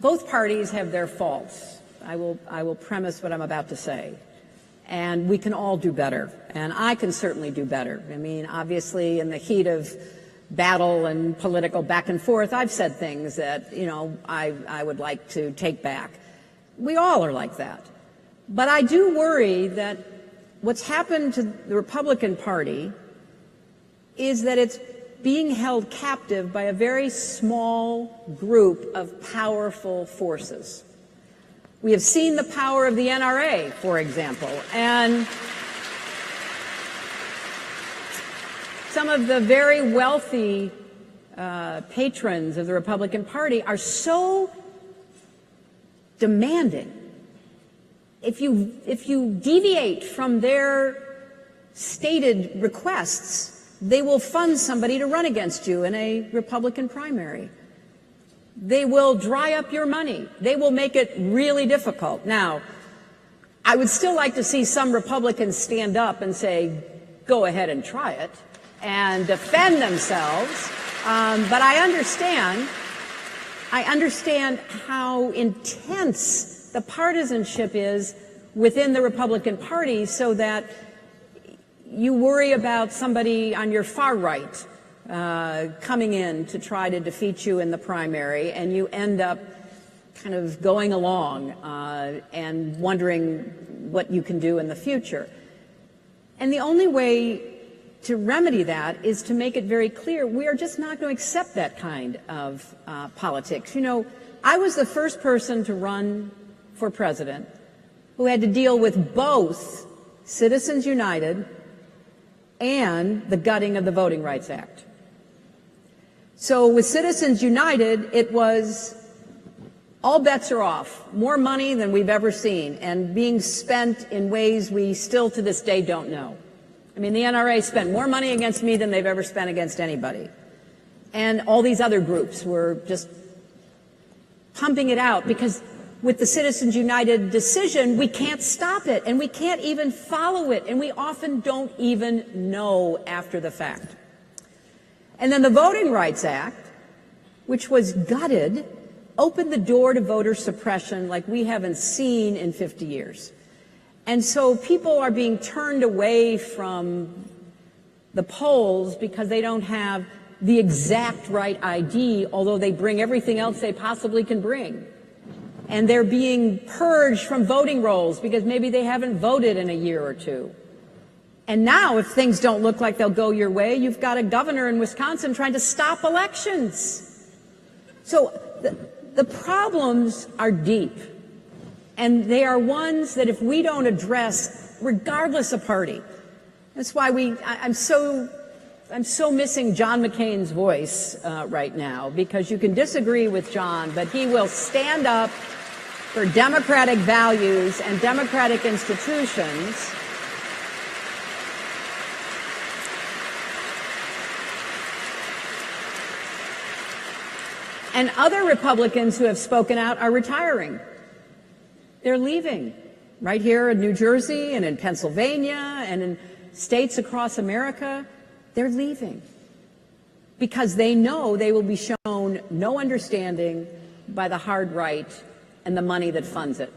both parties have their faults. I will premise what I'm about to say. And we can all do better. And I can certainly do better. I mean, obviously, in the heat of battle and political back and forth, I've said things that, you know, I would like to take back. We all are like that. But I do worry that what's happened to the Republican Party is that it's being held captive by a very small group of powerful forces. We have seen the power of the NRA, for example, and some of the very wealthy patrons of the Republican Party are so demanding. If you deviate from their stated requests, they will fund somebody to run against you in a Republican primary. They will dry up your money. They will make it really difficult. Now, I would still like to see some Republicans stand up and say, go ahead and try it, and defend themselves. But I understand how intense the partisanship is within the Republican Party, so that you worry about somebody on your far right coming in to try to defeat you in the primary, and you end up kind of going along and wondering what you can do in the future. And the only way to remedy that is to make it very clear we are just not going to accept that kind of politics. You know, I was the first person to run for president who had to deal with both Citizens United and the gutting of the Voting Rights Act. So with Citizens United, it was all bets are off, more money than we've ever seen, and being spent in ways we still to this day don't know. I mean, the NRA spent more money against me than they've ever spent against anybody. And all these other groups were just pumping it out, because with the Citizens United decision, we can't stop it, and we can't even follow it, and we often don't even know after the fact. And then the Voting Rights Act, which was gutted, opened the door to voter suppression like we haven't seen in 50 years. And so people are being turned away from the polls because they don't have the exact right ID, although they bring everything else they possibly can bring. And they're being purged from voting rolls because maybe they haven't voted in a year or two. And now, if things don't look like they'll go your way, you've got a governor in Wisconsin trying to stop elections. So the problems are deep. And they are ones that if we don't address, regardless of party, that's why I'm so missing John McCain's voice right now, because you can disagree with John, but he will stand up for democratic values and democratic institutions. And other Republicans who have spoken out are retiring. They're leaving right here in New Jersey and in Pennsylvania and in states across America. They're leaving because they know they will be shown no understanding by the hard right and the money that funds it.